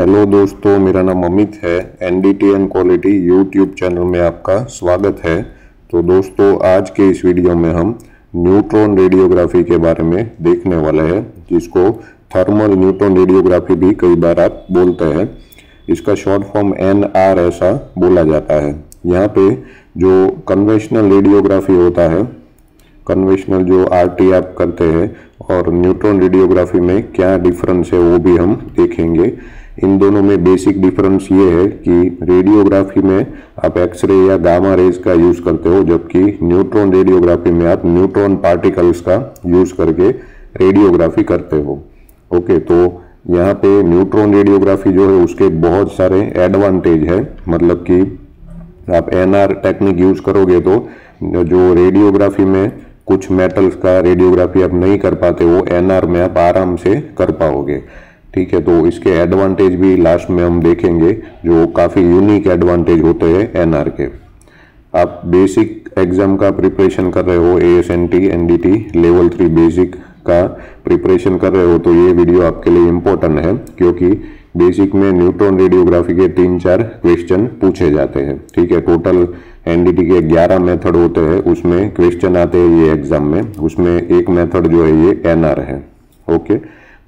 Hello दोस्तों, मेरा नाम अमित है। NDT and quality YouTube channel में आपका स्वागत है। तो दोस्तों, आज के इस वीडियो में हम न्यूट्रॉन रेडियोग्राफी के बारे में देखने वाले हैं, जिसको थर्मल न्यूट्रॉन रेडियोग्राफी भी कई बार आप बोलते हैं। इसका शॉर्ट फॉर्म NR ऐसा बोला जाता है। यहाँ पे जो कन्वेंशनल रेडियोग्राफी होता है, कन्वेंशनल जो RT आप करते हैं, और न्यूट्रॉन रेडियोग्राफी में क्या डिफरेंस है वो भी हम देखेंगे। इन दोनों में बेसिक डिफरेंस ये है कि रेडियोग्राफी में आप एक्सरे या गामा रेज का यूज करते हो, जबकि न्यूट्रॉन रेडियोग्राफी में आप न्यूट्रॉन पार्टिकल्स का यूज करके रेडियोग्राफी करते हो। ओके, तो यहाँ पे न्यूट्रॉन रेडियोग्राफी जो है उसके बहुत सारे एडवांटेज है। मतलब कि आप NR टेक्निक यूज करोगे तो जो रेडियोग्राफी में कुछ मेटल्स का रेडियोग्राफी आप नहीं कर पाते, वो NR में आप आराम से कर पाओगे। ठीक है, तो इसके एडवांटेज भी लास्ट में हम देखेंगे, जो काफ़ी यूनिक एडवांटेज होते हैं NR के। आप बेसिक एग्जाम का प्रिपरेशन कर रहे हो, ASNT NDT लेवल 3 बेसिक का प्रिपरेशन कर रहे हो, तो ये वीडियो आपके लिए इम्पोर्टेंट है, क्योंकि बेसिक में न्यूट्रॉन रेडियोग्राफी के 3-4 क्वेश्चन पूछे जाते हैं। ठीक है, टोटल NDT के 11 मेथड होते हैं, उसमें क्वेश्चन आते हैं ये एग्जाम में। उसमें एक मेथड जो है ये NR है। ओके,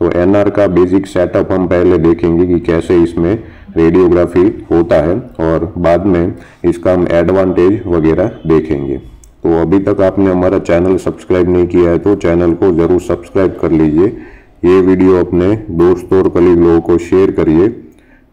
तो NR का बेसिक सेटअप हम पहले देखेंगे कि कैसे इसमें रेडियोग्राफी होता है, और बाद में इसका हम एडवांटेज वगैरह देखेंगे। तो अभी तक आपने हमारा चैनल सब्सक्राइब नहीं किया है तो चैनल को ज़रूर सब्सक्राइब कर लीजिए। ये वीडियो अपने दोस्तों और कलीग लोगों को शेयर करिए।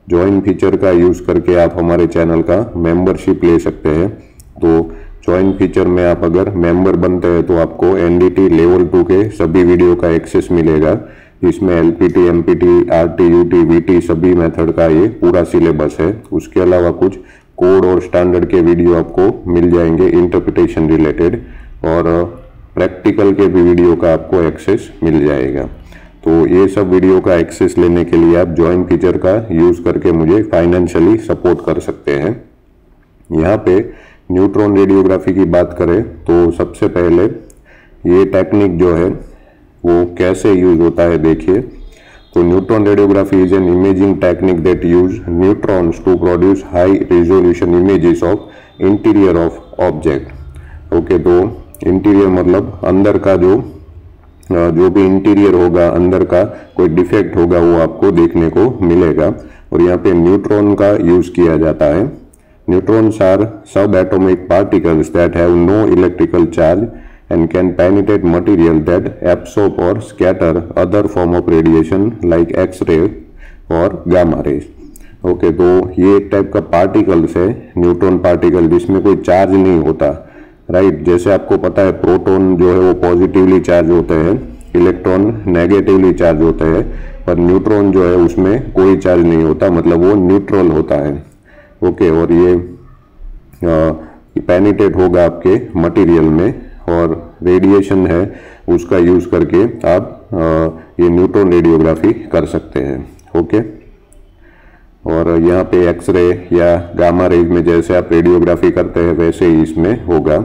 ज्वाइन फीचर का यूज़ करके आप हमारे चैनल का मेंबरशिप ले सकते हैं। तो ज्वाइन फीचर में आप अगर मेंबर बनते हैं तो आपको NDT लेवल 2 के सभी वीडियो का एक्सेस मिलेगा। इसमें LPT, MPT, RT, UT, VT सभी मेथड का ये पूरा सिलेबस है। उसके अलावा कुछ कोड और स्टैंडर्ड के वीडियो आपको मिल जाएंगे इंटरप्रिटेशन रिलेटेड, और प्रैक्टिकल के भी वीडियो का आपको एक्सेस मिल जाएगा। तो ये सब वीडियो का एक्सेस लेने के लिए आप ज्वाइन फीचर का यूज़ करके मुझे फाइनेंशियली सपोर्ट कर सकते हैं। यहाँ पे न्यूट्रॉन रेडियोग्राफी की बात करें तो सबसे पहले ये टेक्निक जो है वो कैसे यूज होता है देखिए। तो neutron radiography is an imaging technique that use neutrons to produce high resolution images of interior of object. Okay, तो इंटीरियर मतलब अंदर का जो भी इंटीरियर होगा, अंदर का कोई डिफेक्ट होगा, वो आपको देखने को मिलेगा। और यहाँ पे न्यूट्रॉन का यूज किया जाता है। Neutrons are subatomic particles that have no electrical charge and can penetrate material that absorb or scatter other form of radiation like X-ray और gamma rays। ओके, तो ये एक टाइप का पार्टिकल्स है न्यूट्रॉन पार्टिकल, जिसमें कोई charge नहीं होता। राइट, जैसे आपको पता है प्रोटॉन जो है वो पॉजिटिवली चार्ज होते हैं, इलेक्ट्रॉन नेगेटिवली चार्ज होते हैं, पर न्यूट्रॉन जो है उसमें कोई चार्ज नहीं होता, मतलब वो न्यूट्रल होता है। ओके, और ये पेनिट्रेट होगा आपके मटेरियल में, और रेडिएशन है उसका यूज करके आप ये न्यूट्रॉन रेडियोग्राफी कर सकते हैं। ओके, और यहाँ पे एक्सरे या गामा रेज में जैसे आप रेडियोग्राफी करते हैं वैसे ही इसमें होगा।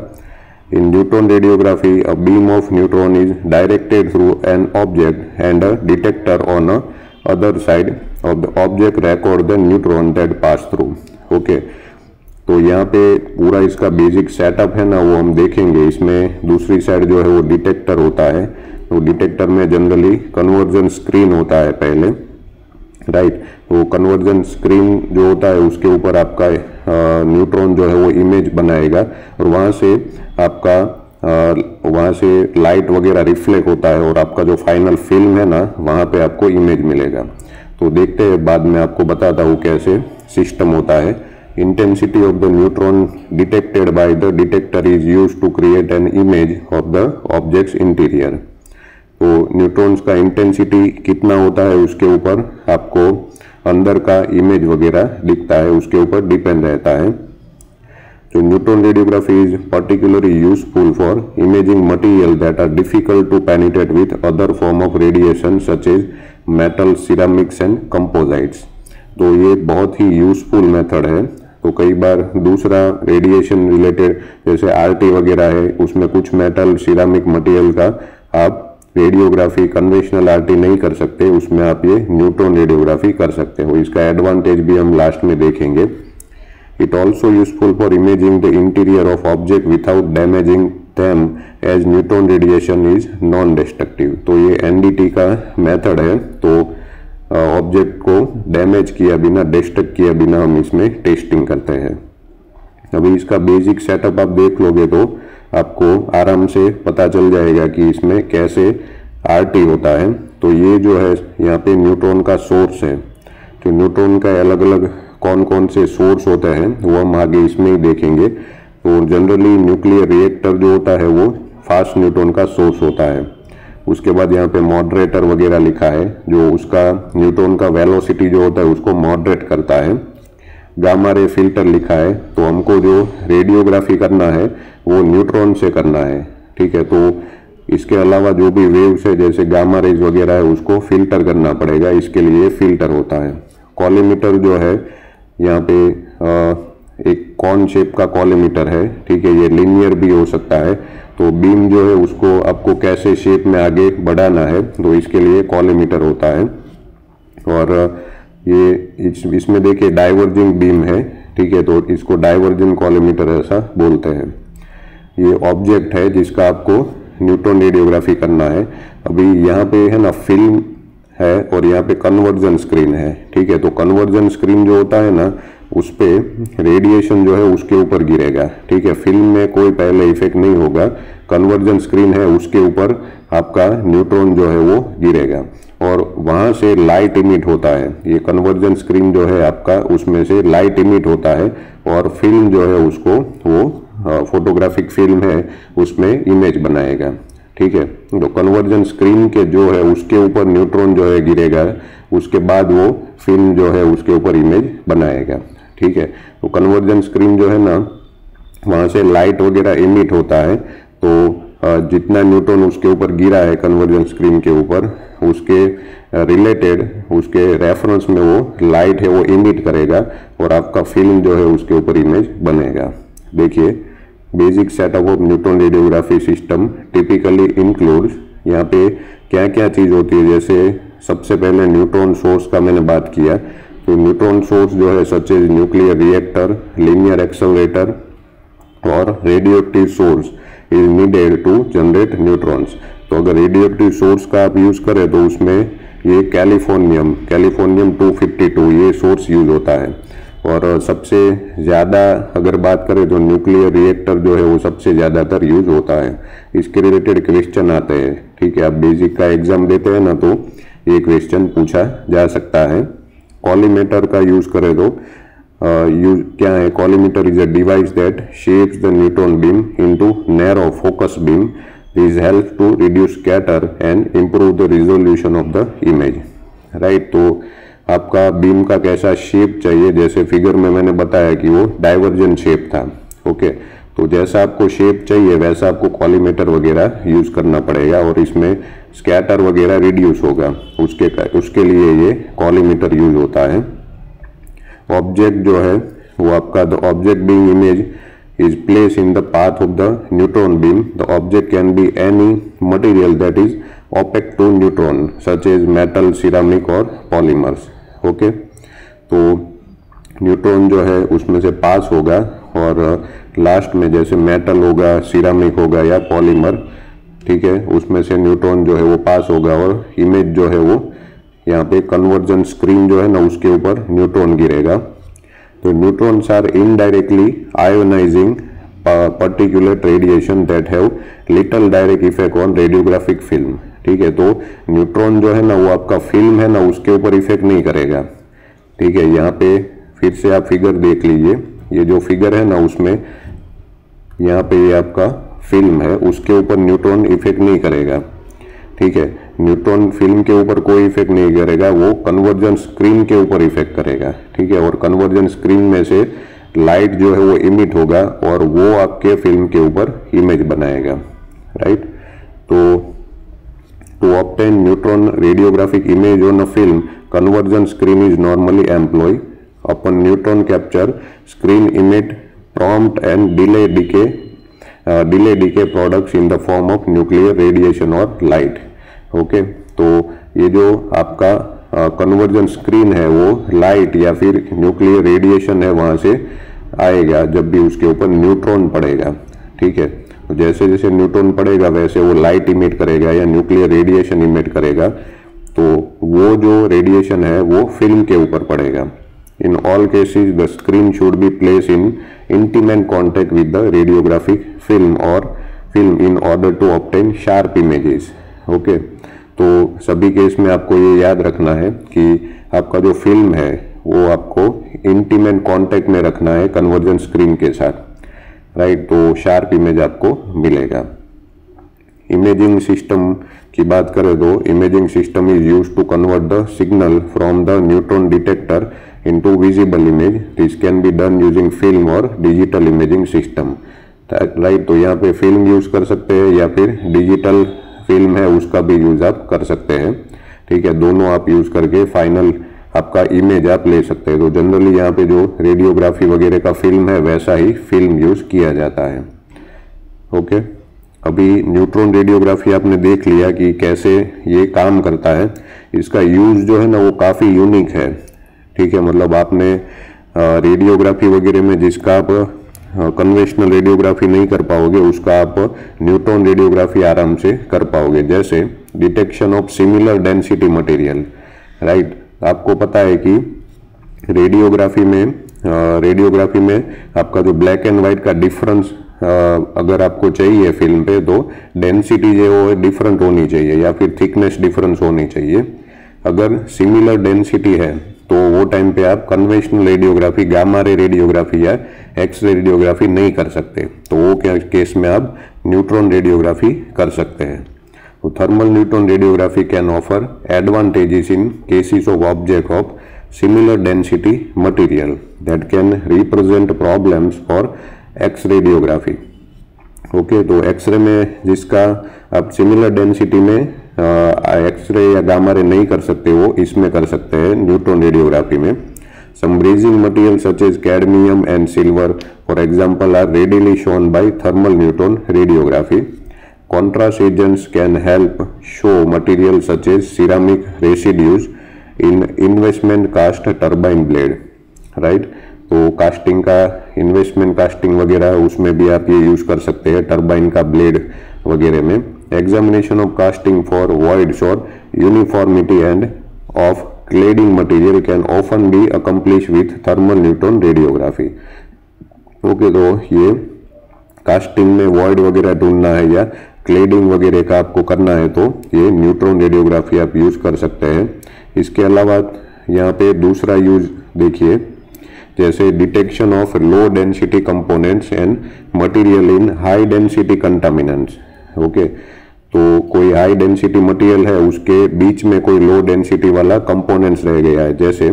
In neutron radiography a beam of neutron is directed through an object and a detector on a other side of the object record the neutron that pass through. Okay, तो यहाँ पे पूरा इसका बेसिक सेटअप है ना, वो हम देखेंगे। इसमें दूसरी साइड जो है वो डिटेक्टर होता है। तो डिटेक्टर में जनरली कन्वर्जन स्क्रीन होता है पहले। राइट, तो कन्वर्जन स्क्रीन जो होता है उसके ऊपर आपका न्यूट्रॉन जो है वो इमेज बनाएगा, और वहाँ से आपका वहाँ से लाइट वगैरह रिफ्लेक्ट होता है, और आपका जो फाइनल फिल्म है ना, वहाँ पे आपको इमेज मिलेगा। तो देखते हैं, बाद में आपको बताता हूँ कैसे सिस्टम होता है। Intensity of the neutron detected by the detector is used to create an image of the object's interior। तो न्यूट्रॉन्स का इंटेंसिटी कितना होता है उसके ऊपर आपको अंदर का इमेज वगैरह दिखता है, उसके ऊपर डिपेंड रहता है। तो neutron radiography is particularly useful for imaging material that are difficult to penetrate with other form of radiation such as metal, ceramics and composites. तो ये बहुत ही यूजफुल मेथड है। तो कई बार दूसरा रेडिएशन रिलेटेड जैसे RT वगैरह है, उसमें कुछ मेटल, सिरामिक मटेरियल का आप रेडियोग्राफी कन्वेंशनल आरटी नहीं कर सकते, उसमें आप ये न्यूट्रॉन रेडियोग्राफी कर सकते हो। इसका एडवांटेज भी हम लास्ट में देखेंगे। It also useful for imaging the interior of object without damaging them as neutron radiation is non destructive. तो ये एनडीटी का मेथड है, तो ऑब्जेक्ट को डैमेज किया बिना, डिस्ट्रक्ट किया बिना हम इसमें टेस्टिंग करते हैं। अभी इसका बेसिक सेटअप आप देख लोगे तो आपको आराम से पता चल जाएगा कि इसमें कैसे आरटी होता है। तो ये जो है यहाँ पे न्यूट्रॉन का सोर्स है। तो न्यूट्रॉन का अलग अलग कौन कौन से सोर्स होते हैं वो हम आगे इसमें ही देखेंगे। तो जनरली न्यूक्लियर रिएक्टर जो होता है वो फास्ट न्यूट्रॉन का सोर्स होता है। उसके बाद यहाँ पे मॉडरेटर वगैरह लिखा है, जो उसका न्यूट्रॉन का वेलोसिटी जो होता है उसको मॉडरेट करता है। गामा रे फिल्टर लिखा है, तो हमको जो रेडियोग्राफी करना है वो न्यूट्रॉन से करना है, ठीक है। तो इसके अलावा जो भी वेव्स है जैसे गामा रेज वगैरह है उसको फिल्टर करना पड़ेगा, इसके लिए फिल्टर होता है। कॉलीमीटर जो है यहाँ पे एक कॉन शेप का कॉलीमीटर है, ठीक है। ये लिनियर भी हो सकता है, तो बीम जो है उसको आपको कैसे शेप में आगे बढ़ाना है तो इसके लिए कॉलीमीटर होता है। और ये इसमें देखिए डाइवर्जिंग बीम है, ठीक है, तो इसको डाइवर्जिंग कॉलीमीटर ऐसा बोलते हैं। ये ऑब्जेक्ट है जिसका आपको न्यूट्रॉन रेडियोग्राफी करना है। अभी यहाँ पे है ना फिल्म है और यहाँ पे कन्वर्जन स्क्रीन है, ठीक है। तो कन्वर्जन स्क्रीन जो होता है ना उस पे रेडिएशन जो है उसके ऊपर गिरेगा, ठीक है। फिल्म में कोई पहले इफेक्ट नहीं होगा, कन्वर्जन स्क्रीन है उसके ऊपर आपका न्यूट्रॉन जो है वो गिरेगा और वहां से लाइट इमिट होता है। ये कन्वर्जन स्क्रीन जो है आपका उसमें से लाइट इमिट होता है और फिल्म जो है उसको वो फोटोग्राफिक फिल्म है उसमें इमेज बनाएगा, ठीक है। तो कन्वर्जन स्क्रीन के जो है उसके ऊपर न्यूट्रॉन जो है गिरेगा, उसके बाद वो फिल्म जो है उसके ऊपर इमेज बनाएगा, ठीक है। तो कन्वर्जन स्क्रीन जो है ना वहां से लाइट वगैरह इमिट होता है, तो जितना न्यूट्रॉन उसके ऊपर गिरा है कन्वर्जन स्क्रीन के ऊपर उसके रिलेटेड उसके रेफरेंस में वो लाइट है वो इमिट करेगा और आपका फिल्म जो है उसके ऊपर इमेज बनेगा। देखिए basic setup of neutron radiography system typically includes, यहाँ पे क्या क्या चीज होती है। जैसे सबसे पहले न्यूट्रॉन सोर्स का मैंने बात किया, तो न्यूट्रॉन सोर्स जो है such as nuclear reactor, linear accelerator और radioactive source is needed to generate neutrons. तो अगर रेडियोएक्टिव सोर्स का आप यूज करें तो उसमें ये कैलिफोर्नियम 252 ये सोर्स यूज होता है। और सबसे ज़्यादा अगर बात करें तो न्यूक्लियर रिएक्टर जो है वो सबसे ज़्यादातर यूज होता है। इसके रिलेटेड क्वेश्चन आते हैं, ठीक है। आप बेसिक का एग्जाम देते हैं ना तो ये क्वेश्चन पूछा जा सकता है। कॉलीमीटर का यूज करें तो क्या है, collimator is a device that shapes the neutron beam into narrow focus beam. This help to reduce scatter and improve the resolution of the image, right. तो आपका बीम का कैसा शेप चाहिए, जैसे फिगर में मैंने बताया कि वो डाइवर्जेंट शेप था, ओके। तो जैसा आपको शेप चाहिए वैसा आपको कॉलीमीटर वगैरह यूज करना पड़ेगा और इसमें स्कैटर वगैरह रिड्यूस होगा, उसके लिए ये कॉलीमीटर यूज होता है। ऑब्जेक्ट जो है वो आपका the object being image is placed in the path of the neutron beam. The object can be any material that is opaque to neutron such as metal, ceramic और polymers, okay? तो neutron जो है उसमें से पास होगा और last में जैसे मेटल होगा, सिरामिक होगा या पॉलीमर, ठीक है, उसमें से न्यूट्रॉन जो है वो पास होगा और इमेज जो है वो यहाँ पे कन्वर्जन स्क्रीन जो है ना उसके ऊपर न्यूट्रॉन गिरेगा। तो neutrons are indirectly ionising particulate radiation that have little direct effect on radiographic film, ठीक है। तो न्यूट्रॉन जो है ना वो आपका फिल्म है ना उसके ऊपर इफेक्ट नहीं करेगा, ठीक है। यहाँ पे फिर से आप फिगर देख लीजिए, ये जो फिगर है ना उसमें यहाँ पे ये आपका फिल्म है उसके ऊपर न्यूट्रॉन इफेक्ट नहीं करेगा, ठीक है। न्यूट्रॉन फिल्म के ऊपर कोई इफेक्ट नहीं करेगा, वो कन्वर्जन स्क्रीन के ऊपर इफेक्ट करेगा, ठीक है। और कन्वर्जन स्क्रीन में से लाइट जो है वो इमिट होगा और वो आपके फिल्म के ऊपर इमेज बनाएगा, राइट। तो obtain neutron radiographic image on a film conversion screen is normally employ. Upon neutron capture screen emit prompt and delay decay products in the form of nuclear radiation और light. Okay, तो ये जो आपका conversion screen है वो light या फिर nuclear radiation है वहाँ से आएगा जब भी उसके ऊपर न्यूट्रॉन पड़ेगा। ठीक है, तो जैसे जैसे न्यूट्रॉन पड़ेगा वैसे वो लाइट इमिट करेगा या न्यूक्लियर रेडिएशन इमिट करेगा, तो वो जो रेडिएशन है वो फिल्म के ऊपर पड़ेगा। In all cases the screen should be place in intimate contact with the radiographic film और film in order to obtain sharp images. Okay, तो सभी केस में आपको ये याद रखना है कि आपका जो फिल्म है वो आपको इंटीमेट कांटेक्ट में रखना है कन्वर्जन स्क्रीन के साथ, राइट, तो शार्प इमेज आपको मिलेगा। इमेजिंग सिस्टम की बात करें तो imaging system is used to convert the signal from the neutron detector into visible image. This can be done using film और डिजिटल इमेजिंग सिस्टम, राइट। तो यहाँ पे फिल्म यूज कर सकते हैं या फिर डिजिटल फिल्म है उसका भी यूज आप कर सकते हैं। ठीक है, दोनों आप यूज करके फाइनल आपका इमेज आप ले सकते हैं। तो जनरली यहाँ पे जो रेडियोग्राफी वगैरह का फिल्म है वैसा ही फिल्म यूज किया जाता है। ओके, अभी न्यूट्रॉन रेडियोग्राफी आपने देख लिया कि कैसे ये काम करता है। इसका यूज जो है ना वो काफ़ी यूनिक है। ठीक है, मतलब आपने रेडियोग्राफी वगैरह में जिसका आप कन्वेंशनल रेडियोग्राफी नहीं कर पाओगे उसका आप न्यूट्रॉन रेडियोग्राफी आराम से कर पाओगे। जैसे detection of similar density material, right. आपको पता है कि रेडियोग्राफी में आपका जो ब्लैक एंड व्हाइट का डिफरेंस अगर आपको चाहिए फिल्म पे तो डेंसिटी जो है वो डिफरेंट होनी चाहिए या फिर थिकनेस डिफरेंस होनी चाहिए। अगर सिमिलर डेंसिटी है तो वो टाइम पे आप conventional radiography, gamma ray radiography या एक्स रे रेडियोग्राफी नहीं कर सकते, तो वो केस में आप न्यूट्रॉन रेडियोग्राफी कर सकते हैं। तो thermal neutron radiography can offer advantages in cases of object of similar density material that can represent problems for x radiography. Okay, तो एक्सरे में जिसका आप सिमिलर डेंसिटी में एक्सरे या गामा रे नहीं कर सकते वो इसमें कर सकते हैं न्यूट्रॉन रेडियोग्राफी में। Some brazing material such as cadmium and silver for example are readily shown by thermal neutron radiography. Contrast agents can help show material such as ceramic residues in investment cast turbine blade, right? तो casting का investment casting वगैरह उसमें भी आप ये use कर सकते हैं टर्बाइन का ब्लेड वगैरह में। Examination of casting for voids और uniformity and of cladding material can often be accomplish with thermal neutron radiography. Okay, तो ये कास्टिंग में वॉइड वगैरह ढूंढना है या क्लेडिंग वगैरह का आपको करना है तो ये न्यूट्रॉन रेडियोग्राफी आप यूज कर सकते हैं। इसके अलावा यहाँ पे दूसरा यूज देखिए, जैसे detection of low density components and material in high density contaminants. Okay, तो कोई हाई डेंसिटी मटेरियल है उसके बीच में कोई लो डेंसिटी वाला कंपोनेंट्स रह गया है। जैसे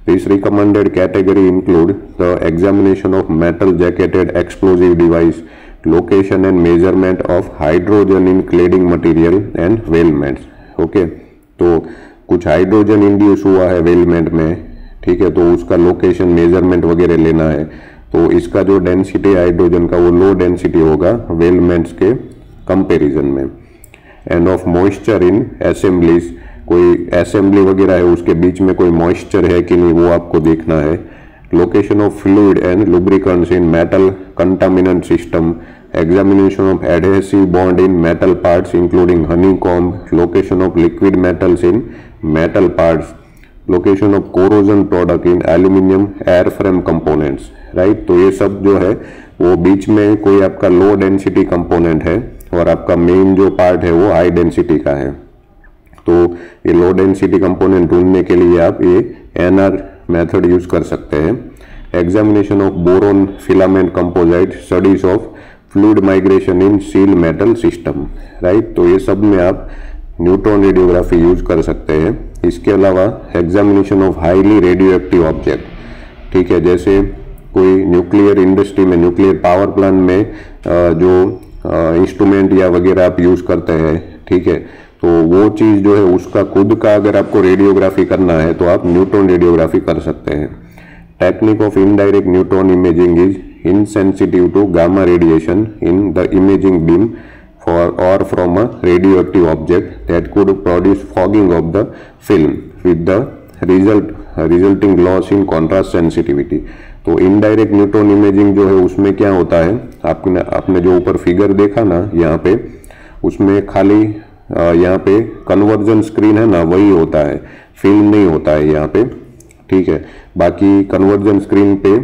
this recommended category include the examination of metal jacketed explosive device, location and measurement of hydrogen in cladding material and weldments. Okay, तो कुछ हाइड्रोजन इंड्यूस हुआ है वेलमेंट में, ठीक है, तो उसका लोकेशन मेजरमेंट वगैरह लेना है, तो इसका जो डेंसिटी हाइड्रोजन का वो लो डेंसिटी होगा वेलमेंट्स के कंपैरिजन में। End of moisture in assemblies, कोई असेंबली वगैरह है उसके बीच में कोई मॉइस्चर है कि नहीं वो आपको देखना है। Location of fluid and lubricants in metal contaminant system, examination of adhesive bond in metal parts including honeycomb, location of liquid metals in metal parts, location of corrosion product in aluminium air frame components, right. तो ये सब जो है वो बीच में कोई आपका low density component है और आपका मेन जो पार्ट है वो हाई डेंसिटी का है, तो ये लो डेंसिटी कंपोनेंट ढूंढने के लिए आप ये एनआर मेथड यूज कर सकते हैं। Examination of boron filament composite, studies of fluid migration in seal metal system, right. तो ये सब में आप न्यूट्रॉन रेडियोग्राफी यूज कर सकते हैं। इसके अलावा examination of highly radio active object, ठीक है, जैसे कोई न्यूक्लियर इंडस्ट्री में, न्यूक्लियर पावर प्लांट में जो इंस्ट्रूमेंट या वगैरह आप यूज करते हैं, ठीक है, तो वो चीज जो है उसका खुद का अगर आपको रेडियोग्राफी करना है तो आप न्यूट्रॉन रेडियोग्राफी कर सकते हैं। Technique of indirect neutron imaging is insensitive to gamma radiation in the imaging beam or from a radioactive object that could produce fogging of the film with the resulting loss in contrast sensitivity। तो indirect neutron imaging जो है उसमें क्या होता है, आपने जो ऊपर फिगर देखा ना यहाँ पे, उसमें खाली यहाँ पे कन्वर्जन स्क्रीन है ना, वही होता है, फिल्म नहीं होता है यहाँ पे, ठीक है। बाकी कन्वर्जन स्क्रीन पे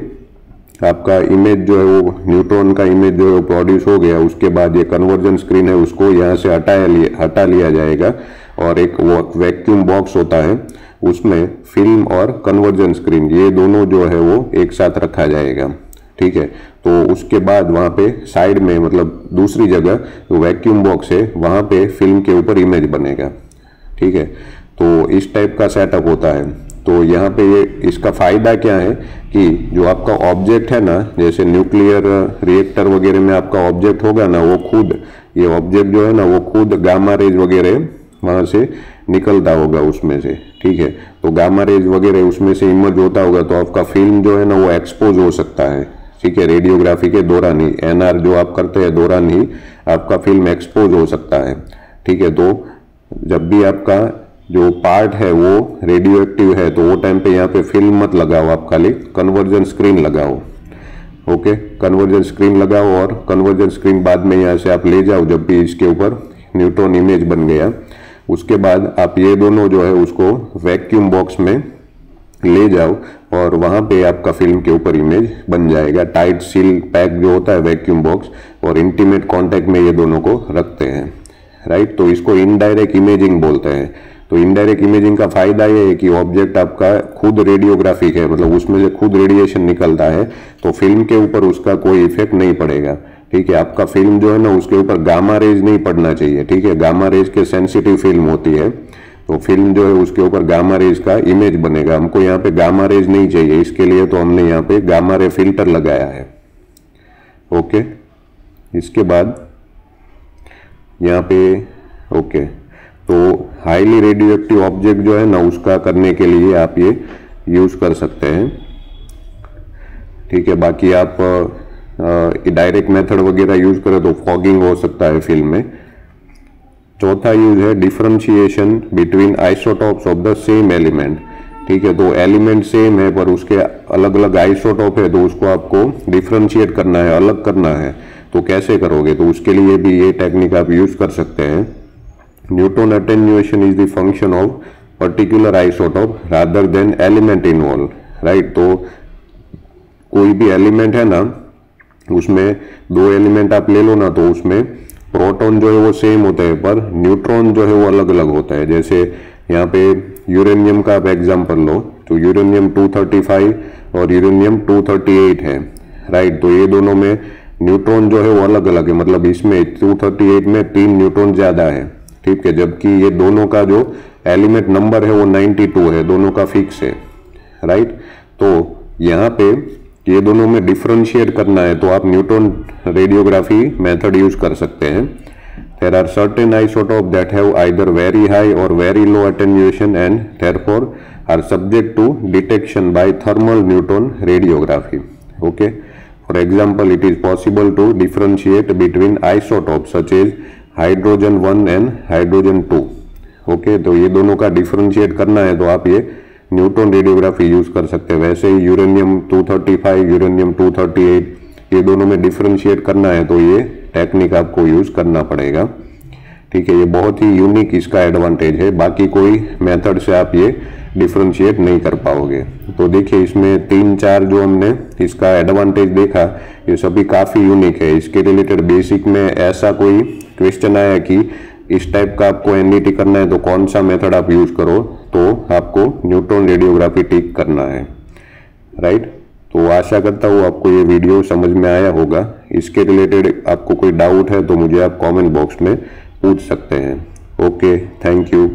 आपका इमेज जो है वो न्यूट्रॉन का इमेज जो है वो प्रोड्यूस हो गया, उसके बाद ये कन्वर्जन स्क्रीन है उसको यहाँ से हटा लिया जाएगा और एक वैक्यूम बॉक्स होता है, उसमें फिल्म और कन्वर्जन स्क्रीन ये दोनों जो है वो एक साथ रखा जाएगा, ठीक है। तो उसके बाद वहाँ पे साइड में, मतलब दूसरी जगह जो वैक्यूम बॉक्स है वहाँ पे फिल्म के ऊपर इमेज बनेगा, ठीक है। तो इस टाइप का सेटअप होता है। तो यहाँ पे ये इसका फायदा क्या है कि जो आपका ऑब्जेक्ट है ना, जैसे न्यूक्लियर रिएक्टर वगैरह में आपका ऑब्जेक्ट होगा ना, वो खुद ये ऑब्जेक्ट जो है ना वो खुद गामा रेज वगैरह वहाँ से निकलता होगा उसमें से, ठीक है। तो गामा रेज वगैरह उसमें से इमर्ज होता होगा, तो आपका फिल्म जो है ना वो एक्सपोज हो सकता है, ठीक है। रेडियोग्राफी के दौरान ही, एनआर जो आप करते हैं दौरान ही आपका फिल्म एक्सपोज हो सकता है, ठीक है। तो जब भी आपका जो पार्ट है वो रेडियो एक्टिव है तो वो टाइम पे यहाँ पे फिल्म मत लगाओ, आप खाली कन्वर्जन स्क्रीन लगाओ, ओके। कन्वर्जन स्क्रीन लगाओ और कन्वर्जन स्क्रीन बाद में यहाँ से आप ले जाओ जब भी इसके ऊपर न्यूट्रॉन इमेज बन गया। उसके बाद आप ये दोनों जो है उसको वैक्यूम बॉक्स में ले जाओ और वहाँ पे आपका फिल्म के ऊपर इमेज बन जाएगा। टाइट सील पैक जो होता है वैक्यूम बॉक्स और इंटीमेट कॉन्टैक्ट में ये दोनों को रखते हैं, राइट। तो इसको इनडायरेक्ट इमेजिंग बोलते हैं। तो इनडायरेक्ट इमेजिंग का फायदा ये है कि ऑब्जेक्ट आपका खुद रेडियोग्राफिक है, मतलब उसमें से खुद रेडिएशन निकलता है, तो फिल्म के ऊपर उसका कोई इफेक्ट नहीं पड़ेगा, ठीक है। आपका फिल्म जो है ना उसके ऊपर गामा रेज नहीं पड़ना चाहिए, ठीक है। गामा रेज के सेंसिटिव फिल्म होती है, तो फिल्म जो है उसके ऊपर गामा रेज का इमेज बनेगा। हमको यहाँ पे गामा रेज नहीं चाहिए, इसके लिए तो हमने यहाँ पे गामा रे फिल्टर लगाया है, ओके। इसके बाद यहाँ पे ओके, तो हाईली रेडियो एक्टिव ऑब्जेक्ट जो है ना उसका करने के लिए आप ये यूज कर सकते हैं, ठीक है। बाकी आप डायरेक्ट मेथड वगैरह यूज करें तो फॉगिंग हो सकता है फिल्म में। चौथा यूज है differentiation between isotopes of the same element, ठीक है। तो एलिमेंट सेम है पर उसके अलग अलग आइसोटॉप है, तो उसको आपको डिफरेंशिएट करना है, अलग करना है। तो कैसे करोगे, तो उसके लिए भी ये टेक्निक आप यूज कर सकते हैं। Neutron attenuation is the function of particular isotope rather than element involve, right. तो कोई भी एलिमेंट है ना, उसमें दो एलिमेंट आप ले लो ना, तो उसमें प्रोटॉन जो है वो सेम होता है पर न्यूट्रॉन जो है वो अलग अलग होता है। जैसे यहाँ पे यूरेनियम का आप एग्जाम्पल लो, तो यूरेनियम 235 और यूरेनियम 238 है, राइट। तो ये दोनों में न्यूट्रॉन जो है वो अलग अलग है, मतलब इसमें 238 में 3 न्यूट्रॉन ज्यादा है, ठीक है। जबकि ये दोनों का जो एलिमेंट नंबर है वो 92 है, दोनों का फिक्स है, राइट। तो यहाँ पे ये दोनों में डिफरेंशिएट करना है तो आप न्यूट्रॉन रेडियोग्राफी मेथड यूज कर सकते हैं। There are certain isotope that have either very high और very low attenuation and therefore are subject to detection by thermal neutron radiography, okay. For example, it is possible to differentiate between isotopes such as hydrogen 1 and hydrogen 2, okay. तो ये दोनों का differentiate करना है तो आप ये न्यूट्रॉन रेडियोग्राफी यूज कर सकते हैं। वैसे ही यूरेनियम 235, यूरेनियम 238 ये दोनों में डिफरेंशिएट करना है तो ये टेक्निक आपको यूज करना पड़ेगा, ठीक है। ये बहुत ही यूनिक इसका एडवांटेज है, बाकी कोई मेथड से आप ये डिफरेंशिएट नहीं कर पाओगे। तो देखिए इसमें 3-4 जो हमने इसका एडवांटेज देखा, ये सभी काफी यूनिक है। इसके रिलेटेड बेसिक में ऐसा कोई क्वेश्चन आया कि इस टाइप का आपको एनडीटी करना है तो कौन सा मेथड आप यूज करो, तो आपको न्यूट्रॉन रेडियोग्राफी टिक करना है, राइट। तो आशा करता हूँ आपको ये वीडियो समझ में आया होगा। इसके रिलेटेड आपको कोई डाउट है तो मुझे आप कमेंट बॉक्स में पूछ सकते हैं। Okay, thank you.